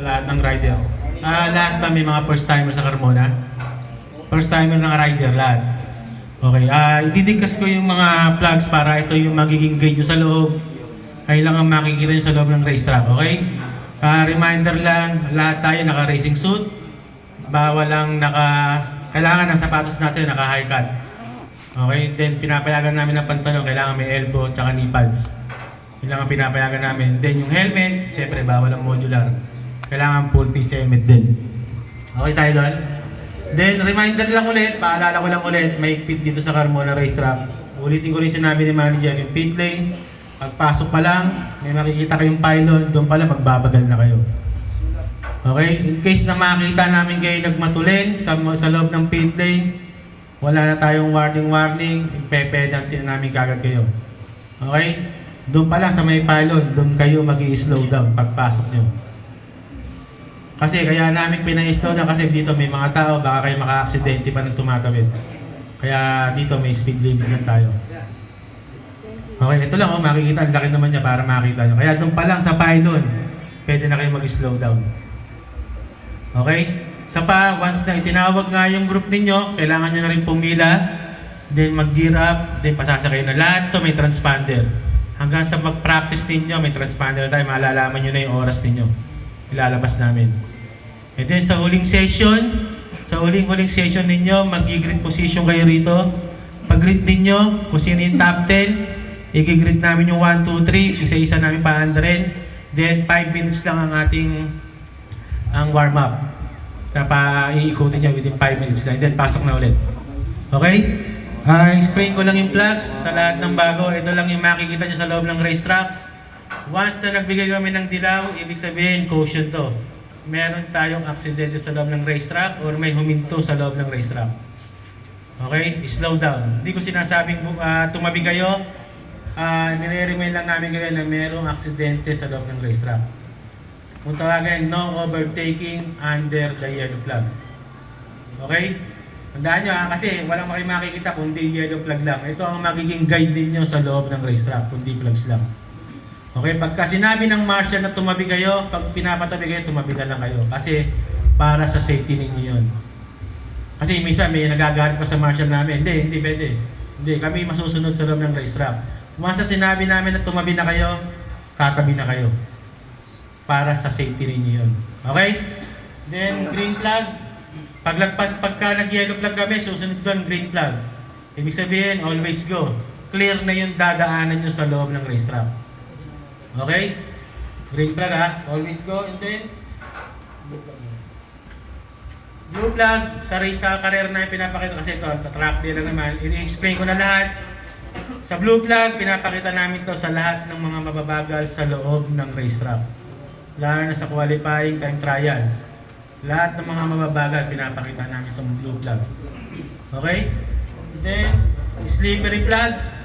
Lahat ng rider. Lahat ba may mga first timer sa Carmona? First timer ng rider, lahat. Okay, ididiktas ko yung mga plugs para ito yung magiging guide nyo sa loob. Kayo lang ang makikita nyo sa loob ng racetrack, okay? Reminder lang, lahat tayo naka-racing suit. Bawal lang kailangan ng sapatos natin naka-high cut. Okay, then pinapayagan namin ng pantalon, kailangan may elbow at knee pads. Yun lang ang pinapayagan namin. Then yung helmet, siyempre bawal ang modular. Kailangan full piece helmet din. Okay tayo doon? Then reminder lang ulit, paalala ko lang ulit, may pit dito sa Carmona Racetrack. Ulitin ko rin sinabi ni manager, yung pit lane, pagpasok pa lang, may makikita kayong pylon, doon pala magbabagal na kayo. Okay? In case na makita namin kayo nagmatulin sa loob ng pit lane, wala na tayong warning, ipe-penalty na namin kagad kayo. Okay? Doon pa lang sa may pylon, doon kayo mag-i-slow down pagpasok nyo. Kasi kaya namin pinay-slow down kasi dito may mga tao, baka kayo maka-aksidente pa ng tumatawid. Kaya dito may speed limit na tayo. Okay, ito lang makikita, ang laki naman niya para makita nyo. Kaya doon pa lang sa pylon, pwede na kayo mag-slow down. Okay? Once na itinawag nga yung group ninyo, kailangan nyo na rin pumila, then mag-gear up, then pasasakay na. Lahat to may transponder. Hanggang sa mag-practice ninyo, may transponder tayo, malalaman nyo na yung oras ninyo. Ilalabas namin. And then sa huling session, huling session ninyo, mag-grid position kayo rito. Pag-grid ninyo, kung sino yung top 10, i-grid namin yung 1, 2, 3, isa-isa namin paandarin. Then 5 minutes lang ang ang warm-up. Iikutin nyo within 5 minutes lang. Then pasok na ulit. Okay? Explain ko lang yung plugs sa lahat ng bago. Ito lang yung makikita nyo sa loob ng racetrack. Once na nagbigay kami ng dilaw, ibig sabihin caution to. Meron tayong aksidente sa loob ng racetrack or may huminto sa loob ng racetrack. Okay? Slow down. Hindi ko sinasabing tumabi kayo. Nire-remind lang namin kayo na merong aksidente sa loob ng racetrack. Kung tawagan, no overtaking under the yellow flag. Okay? Tandaan nyo kasi walang makikita kundi yellow flag lang. Ito ang magiging guide ninyo sa loob ng racetrack, kundi flags lang. Okay, pagka sinabi ng marshal na tumabi kayo, pag pinapatabi kayo, tumabi na lang kayo. Kasi para sa safety ninyo yun. Kasi minsan may nagagalit pa sa marshal namin, hindi pwede. Hindi, kami masusunod sa loob ng racetrack. Once sinabi namin na tumabi na kayo, tatabi na kayo. Para sa safety ninyo yun. Okay? Then, green flag. Pagka nag-yellow flag kami, susunod doon, green flag. Ibig sabihin, always go. Clear na yung dadaanan nyo sa loob ng racetrack. Okay? Green flag always go. And then, blue flag, sa race sa career na yung pinapakita kasi ito, track day lang naman. I-explain ko na lahat. Sa blue flag, pinapakita namin to sa lahat ng mga mababagal sa loob ng racetrack. Lalo na sa qualifying time trial. Lahat ng mga mababagal, pinapakita namin itong blue flag. Okay? Then, slippery flag.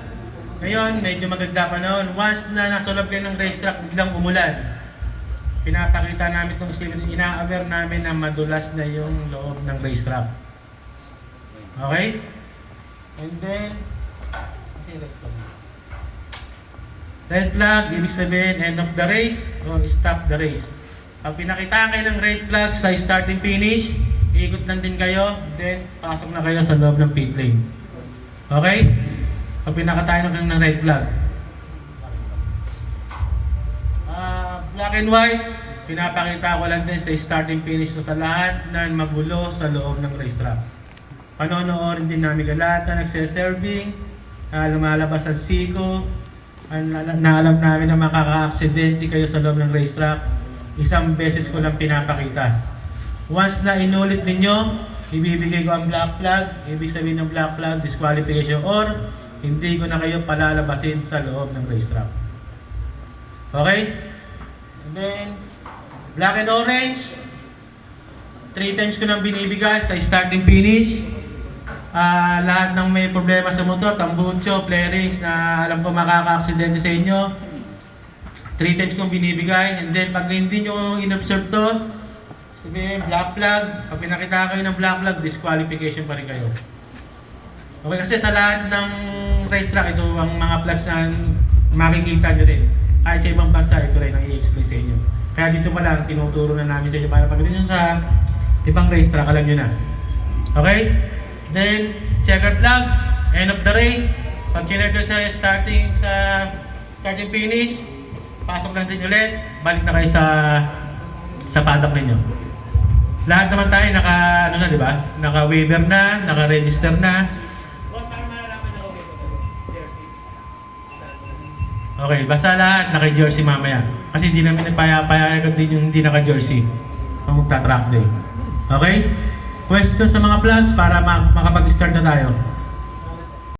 Ngayon, medyo maganda pa noon. Once na nasa loob kayo ng racetrack, biglang umulan. Pinapakita namin itong slippery. Ina-aware namin na madulas na yung loob ng racetrack. Okay? And then, red flag, ibig sabihin end of the race or stop the race. Pag pinakitaan kayo ng red flag sa starting finish, ikot lang din kayo, then pasok na kayo sa loob ng pit lane. Okay? Pag pinakatayan ng red flag. Black and white, pinapakita ko lang din sa starting finish sa lahat na magulo sa loob ng racetrack. Panonoorin din namin lahat na nagse-serving, lumalabas ang siko, na alam namin na makaka-aksidente kayo sa loob ng racetrack. Isang beses ko lang pinapakita. Once na inulit ninyo, ibibigay ko ang black flag. Ibig sabihin ng black flag, disqualification or hindi ko na kayo palalabasin sa loob ng racetrack. Okay? And then, black and orange, 3 times ko nang binibigay sa starting finish. Lahat ng may problema sa motor, tambucho, flarings na alam ko makaka-aksidente sa inyo, 3 times kong binibigay. And then pag hindi nyo in-observe to, sabihin black flag, pag pinakita kayo ng black flag, disqualification pa rin kayo. Okay, kasi sa lahat ng racetrack, ito ang mga flags na makikita nyo rin. Kahit sa ibang bansa, ito rin ang i-explain sa inyo. Kaya dito pala, tinuturo na namin sa inyo para pagdating nyo sa ibang racetrack, alam nyo na. Okay? Then, checker flag, end of the race. Pag chinek ko sa starting finish, pasok lang din ulit, balik na kayo sa paddock ninyo. Lahat naman tayo di ba? Naka-waiver na, naka-register na. Okay, basta lahat naka-jersey mamaya. Kasi hindi namin payapayagan din yung hindi naka-jersey pag magta-track day. Okay? Question sa mga vlogs para makapag-start na tayo.